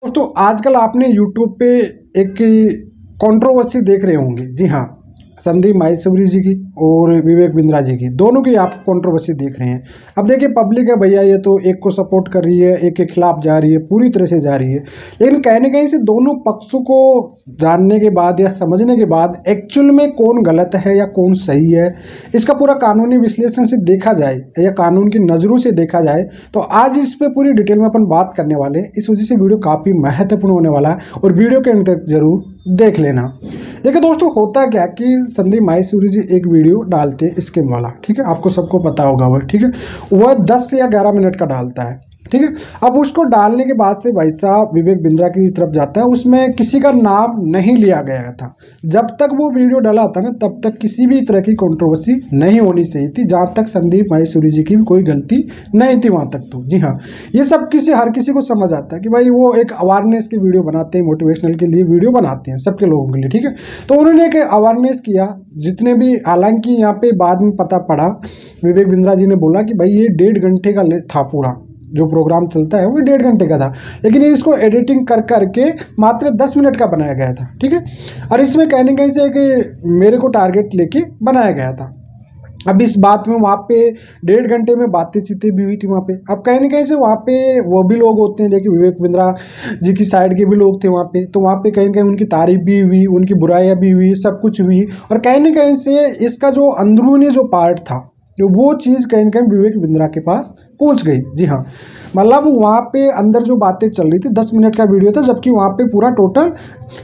दोस्तों आजकल आपने यूट्यूब पे एक कंट्रोवर्सी देख रहे होंगे। जी हाँ, संदीप माहेश्वरी जी की और विवेक बिंद्रा जी की, दोनों की आप कंट्रोवर्सी देख रहे हैं। अब देखिए पब्लिक है भैया, ये तो एक को सपोर्ट कर रही है, एक के खिलाफ जा रही है, पूरी तरह से जा रही है। लेकिन कहने कहीं से दोनों पक्षों को जानने के बाद या समझने के बाद एक्चुअल में कौन गलत है या कौन सही है, इसका पूरा कानूनी विश्लेषण से देखा जाए या कानून की नज़रों से देखा जाए तो आज इस पर पूरी डिटेल में अपन बात करने वाले हैं। इस वजह से वीडियो काफ़ी महत्वपूर्ण होने वाला है और वीडियो के अंत तक जरूर देख लेना। देखिए दोस्तों, होता क्या कि संदीप माहेश्वरी जी एक वीडियो डालते हैं स्कीम वाला, ठीक है, आपको सबको पता होगा वह, ठीक है, वह 10 या 11 मिनट का डालता है, ठीक है। अब उसको डालने के बाद से भाई साहब विवेक बिंद्रा की तरफ जाता है, उसमें किसी का नाम नहीं लिया गया था। जब तक वो वीडियो डाला था ना, तब तक किसी भी तरह की कंट्रोवर्सी नहीं होनी चाहिए थी, जहाँ तक संदीप माहेश्वरी जी की भी कोई गलती नहीं थी वहाँ तक। तो जी हाँ, ये सब हर किसी को समझ आता है कि भाई वो एक अवेयरनेस की वीडियो बनाते हैं, मोटिवेशनल के लिए वीडियो बनाते हैं सबके लोगों के लिए, ठीक है। तो उन्होंने एक अवेयरनेस किया, जितने भी, हालांकि यहाँ पे बाद में पता पड़ा, विवेक बिंद्रा जी ने बोला कि भाई ये 1.5 घंटे का था, पूरा जो प्रोग्राम चलता है वो 1.5 घंटे का था, लेकिन इसको एडिटिंग कर करके मात्र 10 मिनट का बनाया गया था, ठीक है। और इसमें कहने कहीं से कि मेरे को टारगेट लेके बनाया गया था। अब इस बात में वहाँ पे 1.5 घंटे में बातें चीतें भी हुई थी वहाँ पे। अब कहीं ना कहीं से वहाँ पे वो भी लोग होते हैं, देखिए विवेक बिंद्रा जी की साइड के भी लोग थे वहाँ पे, तो वहाँ पे कहीं ना कहीं उनकी तारीफ भी हुई, उनकी बुराइयाँ भी हुई, सब कुछ हुई। और कहीं ना कहीं से इसका जो अंदरूनी जो पार्ट था, जो वो चीज़ कहीं ना कहीं विवेक बिंद्रा के पास पहुंच गई। जी हाँ, मतलब वहाँ पे अंदर जो बातें चल रही थी, 10 मिनट का वीडियो था, जबकि वहाँ पे पूरा टोटल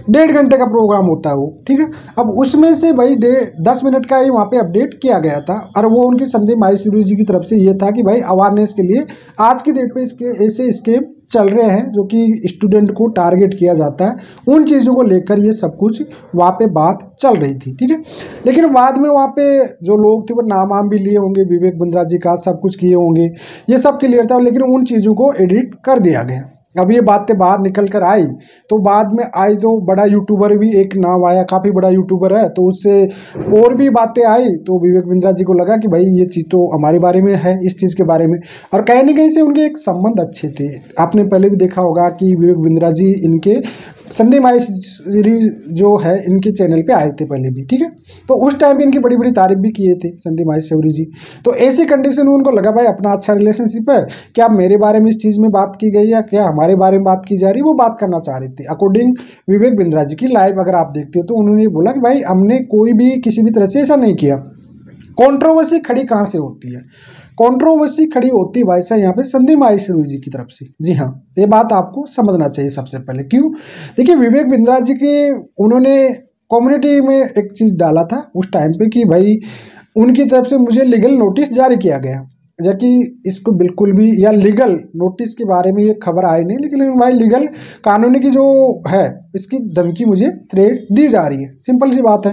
1.5 घंटे का प्रोग्राम होता है वो, ठीक है। अब उसमें से भाई 10 मिनट का ही वहाँ पे अपडेट किया गया था, और वो उनकी संदीप माहेश्वरी जी की तरफ से ये था कि भाई अवेयरनेस के लिए आज की डेट पे इसके ऐसे स्कीम चल रहे हैं जो कि स्टूडेंट को टारगेट किया जाता है, उन चीज़ों को लेकर ये सब कुछ वहाँ पे बात चल रही थी, ठीक है। लेकिन बाद में वहाँ पे जो लोग थे वो नाम भी लिए होंगे विवेक बिंद्रा जी का, सब कुछ किए होंगे, ये सब क्लियर था, लेकिन उन चीज़ों को एडिट कर दिया गया। अब ये बातें बाहर निकल कर आई तो बाद में आई, जो बड़ा यूट्यूबर भी एक नाम आया, काफ़ी बड़ा यूट्यूबर है, तो उससे और भी बातें आई, तो विवेक बिंद्रा जी को लगा कि भाई ये चीज़ तो हमारे बारे में है, इस चीज़ के बारे में। और कहीं ना कहीं से उनके एक संबंध अच्छे थे। आपने पहले भी देखा होगा कि विवेक बिंद्रा जी इनके संदीप माहेश्वरी जो है इनके चैनल पे आए थे पहले भी, ठीक है। तो उस टाइम भी इनकी बड़ी बड़ी तारीफ भी किए थे संदीप माहेश्वरी जी। तो ऐसी कंडीशन में उनको लगा भाई अपना अच्छा रिलेशनशिप है, क्या मेरे बारे में इस चीज़ में बात की गई या क्या हमारे बारे में बात की जा रही, वो बात करना चाह रहे थे। अकॉर्डिंग विवेक बिंद्रा जी की लाइव अगर आप देखते हो तो उन्होंने बोला कि भाई हमने कोई भी किसी भी तरह से ऐसा नहीं किया। कंट्रोवर्सी खड़ी कहाँ से होती है? कंट्रोवर्सी खड़ी होती है भाई साहब यहाँ पे संदीप माहेश्वरी जी की तरफ से। जी हाँ, ये बात आपको समझना चाहिए सबसे पहले। क्यों? देखिए विवेक बिंद्रा जी के, उन्होंने कम्युनिटी में एक चीज़ डाला था उस टाइम पे कि भाई उनकी तरफ से मुझे लीगल नोटिस जारी किया गया, जबकि इसको बिल्कुल भी, या लीगल नोटिस के बारे में ये खबर आई नहीं, लेकिन भाई लीगल कानूनी की जो है इसकी धमकी मुझे थ्रेट दी जा रही है, सिंपल सी बात है।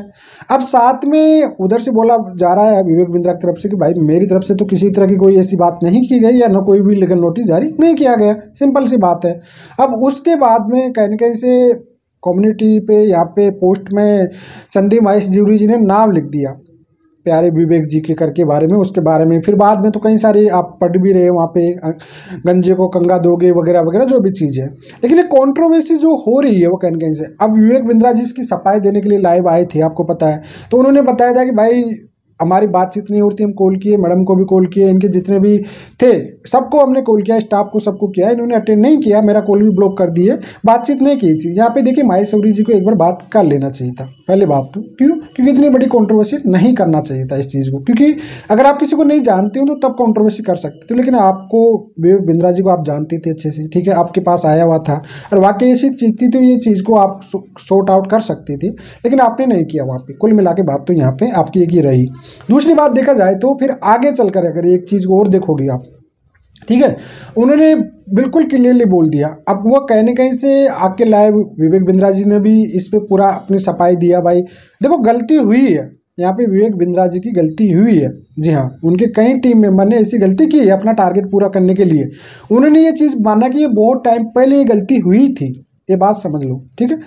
अब साथ में उधर से बोला जा रहा है विवेक बिंद्रा की तरफ से कि भाई मेरी तरफ से तो किसी तरह की कोई ऐसी बात नहीं की गई या ना कोई भी लीगल नोटिस जारी नहीं किया गया, सिंपल सी बात है। अब उसके बाद में कहीं ना कहीं से कम्युनिटी पे यहाँ पे पोस्ट में संदीप माहेश्वरी जी ने नाम लिख दिया प्यारे विवेक जी के करके बारे में, उसके बारे में फिर बाद में तो कई सारे आप पढ़ भी रहे वहाँ पे, गंजे को कंगा दोगे वगैरह वगैरह जो भी चीज़ है। लेकिन ये कंट्रोवर्सी जो हो रही है वो कहीं कहीं से, अब विवेक बिंद्रा जी इसकी सफाई देने के लिए लाइव आए थे, आपको पता है, तो उन्होंने बताया था कि भाई हमारी बातचीत नहीं होती, हम कॉल किए, मैडम को भी कॉल किए, इनके जितने भी थे सबको हमने कॉल किया, स्टाफ को सबको किया, इन्होंने अटेंड नहीं किया, मेरा कॉल भी ब्लॉक कर दिए, बातचीत नहीं की थी। यहाँ पे देखिए माहेश्वरी जी को एक बार बात कर लेना चाहिए था, पहले बात तो। क्यों? क्योंकि इतनी बड़ी कंट्रोवर्सी नहीं करना चाहिए था इस चीज़ को, क्योंकि अगर आप किसी को नहीं जानते हो तो तब कंट्रोवर्सी कर सकते थे, लेकिन आपको विवेक बिंद्रा जी को आप जानते थे अच्छे से, ठीक है, आपके पास आया हुआ था और वाकई ऐसी चीज़ थी तो ये चीज़ को आप सॉर्ट आउट कर सकते थे, लेकिन आपने नहीं किया वहाँ पे। कुल मिला के बात तो यहाँ पे आपकी एक ही रही। दूसरी बात देखा जाए तो फिर आगे चलकर अगर एक चीज़ को और देखोगे आप, ठीक है, उन्होंने बिल्कुल क्लियरली बोल दिया। अब वो कहने कहीं से आके लाइव विवेक बिंद्रा जी ने भी इस पे पूरा अपनी सफाई दिया, भाई देखो गलती हुई है, यहाँ पे विवेक बिंद्रा जी की गलती हुई है। जी हाँ, उनके कई टीम मेंबर ने ऐसी गलती की है अपना टारगेट पूरा करने के लिए, उन्होंने ये चीज़ माना कि ये बहुत टाइम पहले ये गलती हुई थी, ये बात समझ लो, ठीक है,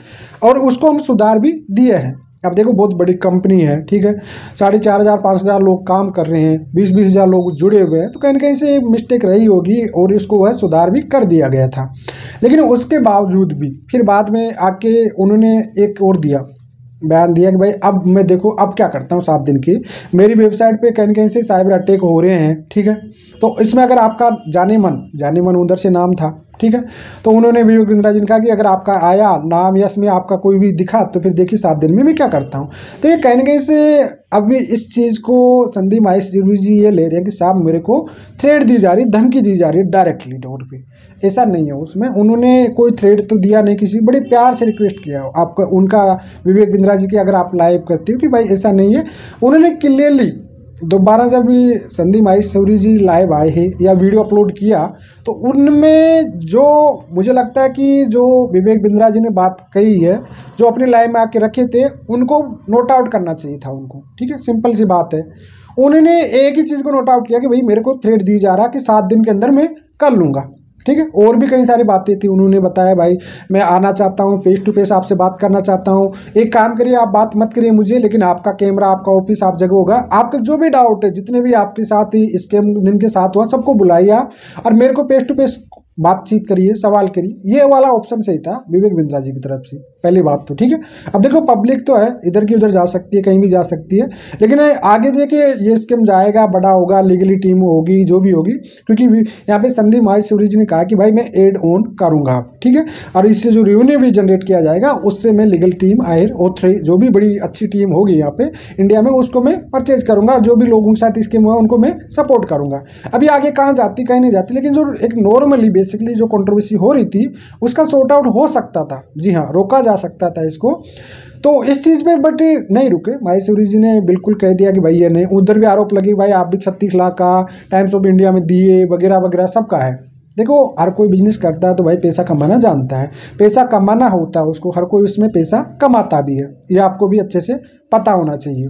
और उसको हम सुधार भी दिए हैं। अब देखो बहुत बड़ी कंपनी है, ठीक है, 4,500 5,000 लोग काम कर रहे हैं, 20-20 हज़ार लोग जुड़े हुए हैं, तो कहीं ना कहीं से मिस्टेक रही होगी और इसको वह सुधार भी कर दिया गया था। लेकिन उसके बावजूद भी फिर बाद में आके उन्होंने एक और बयान दिया कि भाई अब मैं देखो अब क्या करता हूँ, 7 दिन की मेरी वेबसाइट पे कहीं कहीं से साइबर अटैक हो रहे हैं, ठीक है। तो इसमें अगर आपका जाने मन उधर से नाम था, ठीक है, तो उन्होंने विवेक बिंद्रा जी ने कहा कि अगर आपका आया नाम या इसमें आपका कोई भी दिखा तो फिर देखिए 7 दिन में मैं क्या करता हूँ। तो ये कहीं ना कहीं से अभी इस चीज़ को संदीप माहेश्वरी जी ये ले रहे हैं कि साहब मेरे को थ्रेड दी जा रही, धमकी दी जा रही है डायरेक्टली डोर पे। ऐसा नहीं है, उसमें उन्होंने कोई थ्रेड तो दिया नहीं, किसी बड़े प्यार से रिक्वेस्ट किया आपका उनका विवेक बिंद्रा जी की अगर आप लाइव करते हो कि भाई ऐसा नहीं है। उन्होंने क्लियरली दोबारा जब भी संदीप माहेश्वरी जी लाइव आए हैं या वीडियो अपलोड किया तो उनमें जो मुझे लगता है कि जो विवेक बिंद्रा जी ने बात कही है, जो अपने लाइव में आके रखे थे, उनको नोट आउट करना चाहिए था उनको, ठीक है, सिंपल सी बात है। उन्होंने एक ही चीज़ को नोट आउट किया कि भाई मेरे को थ्रेड दी जा रहा है कि 7 दिन के अंदर मैं कर लूँगा, ठीक है। और भी कई सारी बातें थी, उन्होंने बताया भाई मैं आना चाहता हूँ, फेस टू फेस आपसे बात करना चाहता हूँ, एक काम करिए आप बात मत करिए मुझे, लेकिन आपका कैमरा आपका ऑफिस आप जगह होगा, आपके जो भी डाउट है जितने भी आपके साथ ही स्कैम जिनके साथ हुआ सबको बुलाइए आप और मेरे को फेस टू फेस बातचीत करिए, सवाल करिए। ये वाला ऑप्शन सही था विवेक बिंद्रा जी की तरफ से, पहली बात तो, ठीक है। अब देखो पब्लिक तो है, इधर की उधर जा सकती है, कहीं भी जा सकती है, लेकिन आगे देखिए ये स्कीम जाएगा, बड़ा होगा, लीगली टीम होगी जो भी होगी, क्योंकि यहाँ पे संदीप माहेश्वरी जी ने कहा कि भाई मैं एड ऑन करूँगा, ठीक है, और इससे जो रेवेन्यू भी जनरेट किया जाएगा उससे मैं लीगल टीम आयर और जो भी बड़ी अच्छी टीम होगी यहाँ पे इंडिया में उसको मैं परचेज करूँगा, जो भी लोगों के साथ स्कीम हुआ उनको मैं सपोर्ट करूँगा। अभी आगे कहाँ जाती कहीं नहीं जाती, लेकिन जो एक नॉर्मली बेसिकली जो कंट्रोवर्सी हो रही थी उसका सॉर्ट आउट हो सकता था, जी हाँ, रोका जा सकता था इसको। तो इस चीज़ पे बट नहीं रुके, माहेश्वरी जी ने बिल्कुल कह दिया कि भाई ये नहीं, उधर भी आरोप लगी भाई आप भी 36 लाख का टाइम्स ऑफ इंडिया में दिए वगैरह वगैरह सबका है। देखो हर कोई बिजनेस करता है तो भाई पैसा कमाना जानता है, पैसा कमाना होता है उसको, हर कोई उसमें पैसा कमाता भी है, ये आपको भी अच्छे से पता होना चाहिए।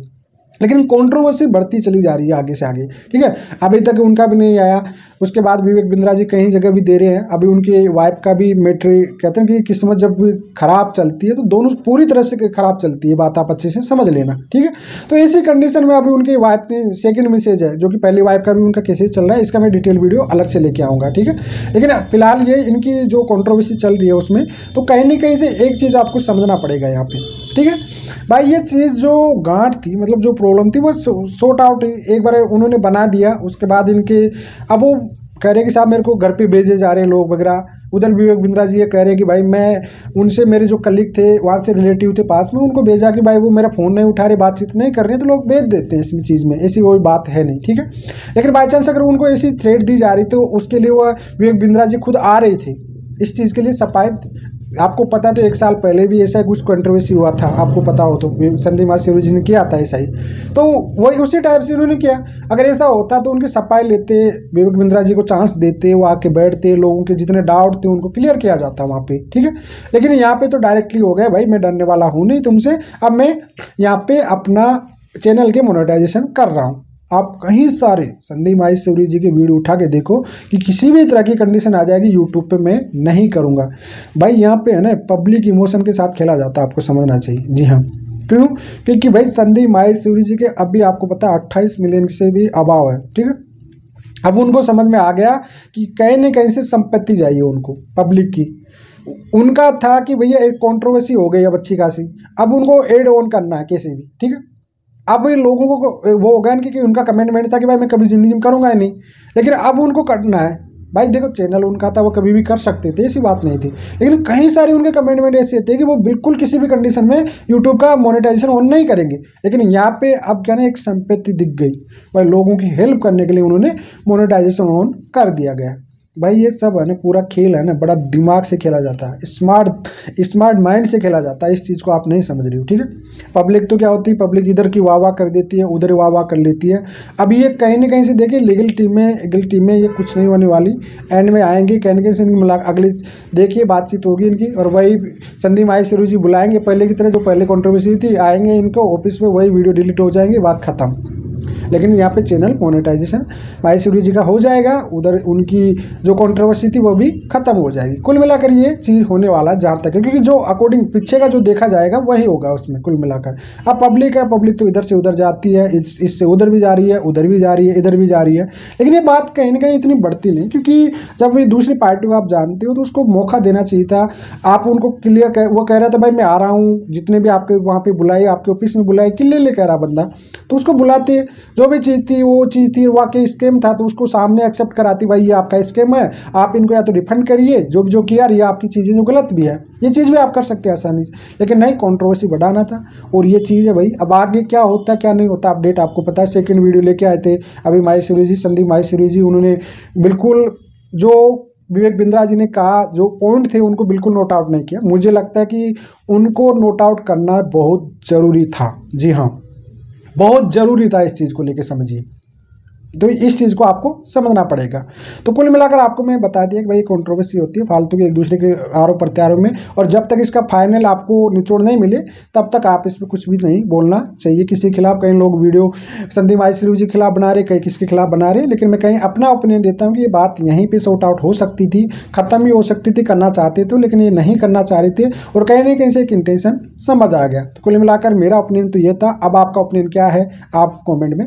लेकिन कंट्रोवर्सी बढ़ती चली जा रही है आगे से आगे, ठीक है। अभी तक उनका भी नहीं आया, उसके बाद विवेक बिंद्रा जी कहीं जगह भी दे रहे हैं। अभी उनकी वाइफ का भी मैट्री, कहते हैं कि किस्मत जब खराब चलती है तो दोनों पूरी तरफ से खराब चलती है, बात आप अच्छे से समझ लेना, ठीक है। तो ऐसी कंडीशन में अभी उनकी वाइफ ने सेकेंड मैसेज है, जो कि पहली वाइफ का भी उनका केसेस चल रहा है, इसका मैं डिटेल वीडियो अलग से लेके आऊँगा, ठीक है। लेकिन फिलहाल ये इनकी जो कंट्रोवर्सी चल रही है उसमें तो कहीं ना कहीं से एक चीज़ आपको समझना पड़ेगा यहाँ पे, ठीक है भाई। ये चीज़ जो गांठ थी, मतलब जो प्रॉब्लम थी वो सॉर्ट आउट एक बार उन्होंने बना दिया। उसके बाद इनके अब वो कह रहे कि साहब मेरे को घर पे भेजे जा रहे हैं लोग वगैरह। उधर विवेक बिंद्रा जी ये कह रहे हैं कि भाई मैं उनसे, मेरे जो कलीग थे वहाँ से रिलेटिव थे पास में, उनको भेजा कि भाई वो मेरा फ़ोन नहीं उठा रहे, बातचीत नहीं कर रहे हैं, तो लोग भेज देते हैं इसमें चीज़ में, ऐसी कोई बात है नहीं, ठीक है। लेकिन बाई चांस अगर उनको ऐसी थ्रेट दी जा रही तो उसके लिए वो विवेक बिंद्रा जी खुद आ रहे थे इस चीज़ के लिए सफायत। आपको पता तो 1 साल पहले भी ऐसा कुछ कंट्रोवर्सी हुआ था, आपको पता हो तो संदीप माहेश्वरी जी ने किया था ऐसा ही, तो वही उसी टाइप से उन्होंने किया। अगर ऐसा होता तो उनकी सफाई लेते, विवेक बिंद्रा जी को चांस देते, वो आके बैठते, लोगों के जितने डाउट थे उनको क्लियर किया जाता वहाँ पे, ठीक है। लेकिन यहाँ पे तो डायरेक्टली हो गया भाई मैं डरने वाला हूँ नहीं तुमसे, अब मैं यहाँ पे अपना चैनल के मोनेटाइजेशन कर रहा हूँ। आप कहीं सारे संदीप माहेश्वरी जी के वीडियो उठा के देखो कि किसी भी तरह की कंडीशन आ जाएगी यूट्यूब पे मैं नहीं करूँगा भाई। यहाँ पे है ना पब्लिक इमोशन के साथ खेला जाता है, आपको समझना चाहिए, जी हाँ। क्यों? क्योंकि भाई संदीप माहेश्वरी जी के अभी आपको पता है 28 मिलियन से भी अभाव है, ठीक है। अब उनको समझ में आ गया कि कहीं न कहीं से संपत्ति चाहिए उनको पब्लिक की। उनका था कि भैया एक कंट्रोवर्सी हो गई अब अच्छी खासी, अब उनको एड ऑन करना है कैसे भी, ठीक है। अब लोगों को वो हो गया कि उनका कमेंटमेंट था कि भाई मैं कभी ज़िंदगी में करूँगा ही नहीं, लेकिन अब उनको करना है भाई। देखो चैनल उनका था, वो कभी भी कर सकते थे, ऐसी बात नहीं थी, लेकिन कई सारे उनके कमेंटमेंट ऐसे थे कि वो बिल्कुल किसी भी कंडीशन में यूट्यूब का मोनेटाइजेशन ऑन नहीं करेंगे। लेकिन यहाँ पे अब क्या ना एक संपत्ति दिख गई भाई, लोगों की हेल्प करने के लिए उन्होंने मोनेटाइजेशन ऑन कर दिया गया भाई। ये सब है ना पूरा खेल है ना, बड़ा दिमाग से खेला जाता है, स्मार्ट माइंड से खेला जाता है। इस चीज़ को आप नहीं समझ रही हो, ठीक है। पब्लिक तो क्या होती है, पब्लिक इधर की वाह कर देती है, उधर वाह कर लेती है। अब ये कहीं ना कहीं से देखिए लीगल टीम में ये कुछ नहीं होने वाली, एंड में आएंगे कहीं ना कहीं से इनकी अगली देखिए बातचीत होगी इनकी, और वही संदीप माहेश्वरी जी बुलाएंगे पहले की तरह, जो पहले कंट्रोवर्सी थी, आएंगे इनको ऑफिस में, वही वीडियो डिलीट हो जाएंगे, बात खत्म। लेकिन यहाँ पे चैनल मोनेटाइजेशन माहेश्वरी जी का हो जाएगा, उधर उनकी जो कंट्रोवर्सी थी वो भी खत्म हो जाएगी। कुल मिलाकर ये चीज़ होने वाला जहाँ तक है, क्योंकि जो अकॉर्डिंग पीछे का जो देखा जाएगा वही होगा उसमें कुल मिलाकर। अब पब्लिक है, पब्लिक तो इधर से उधर जाती है, इससे उधर भी जा रही है, उधर भी जा रही है, इधर भी जा रही है, लेकिन ये बात कहीं ना कहीं इतनी बढ़ती नहीं, क्योंकि जब ये दूसरी पार्टी को आप जानते हो तो उसको मौका देना चाहिए था। आप उनको क्लियर वो कह रहा था भाई मैं आ रहा हूँ, जितने भी आपके वहाँ पे बुलाए, आपके ऑफिस में बुलाए, क्लियर कह रहा बंदा, तो उसको बुलाते, जो भी चीज़ थी वो चीज़ थी वाकई स्कैम था तो उसको सामने एक्सेप्ट कराती, भाई ये आपका स्कैम है, आप इनको या तो रिफंड करिए जो किया, या आपकी चीज़ें जो गलत भी है, ये चीज़ भी आप कर सकते हैं आसानी से, लेकिन नहीं, कंट्रोवर्सी बढ़ाना था। और ये चीज़ है भाई, अब आगे क्या होता है क्या नहीं होता अपडेट आपको पता है। सेकंड वीडियो लेके आए थे अभी माहेश्वरी जी, संदीप माहेश्वरी जी, उन्होंने बिल्कुल जो विवेक बिंद्रा जी ने कहा जो पॉइंट थे उनको बिल्कुल नोट आउट नहीं किया। मुझे लगता है कि उनको नोट आउट करना बहुत ज़रूरी था। जी हाँ, बहुत ज़रूरी था, इस चीज़ को लेके समझिए, तो इस चीज़ को आपको समझना पड़ेगा। तो कुल मिलाकर आपको मैं बता दिया कि भाई कंट्रोवर्सी होती है फालतू के एक दूसरे के आरोप प्रत्यारोप में, और जब तक इसका फाइनल आपको निचोड़ नहीं मिले तब तक आप इस पर कुछ भी नहीं बोलना चाहिए किसी के खिलाफ। कई लोग वीडियो संदीप माहेश्वरी जी के खिलाफ बना रहे, कहीं किसके खिलाफ बना रहे, लेकिन मैं कहीं अपना ओपिनियन देता हूँ कि ये बात यहीं पर सॉर्ट आउट हो सकती थी, ख़त्म भी हो सकती थी, करना चाहते थे लेकिन ये नहीं करना चाह रहे थे, और कहीं ना कहीं से एक इंटेंशन समझ आ गया। तो कुल मिलाकर मेरा ओपिनियन तो ये था। अब आपका ओपिनियन क्या है आप कॉमेंट में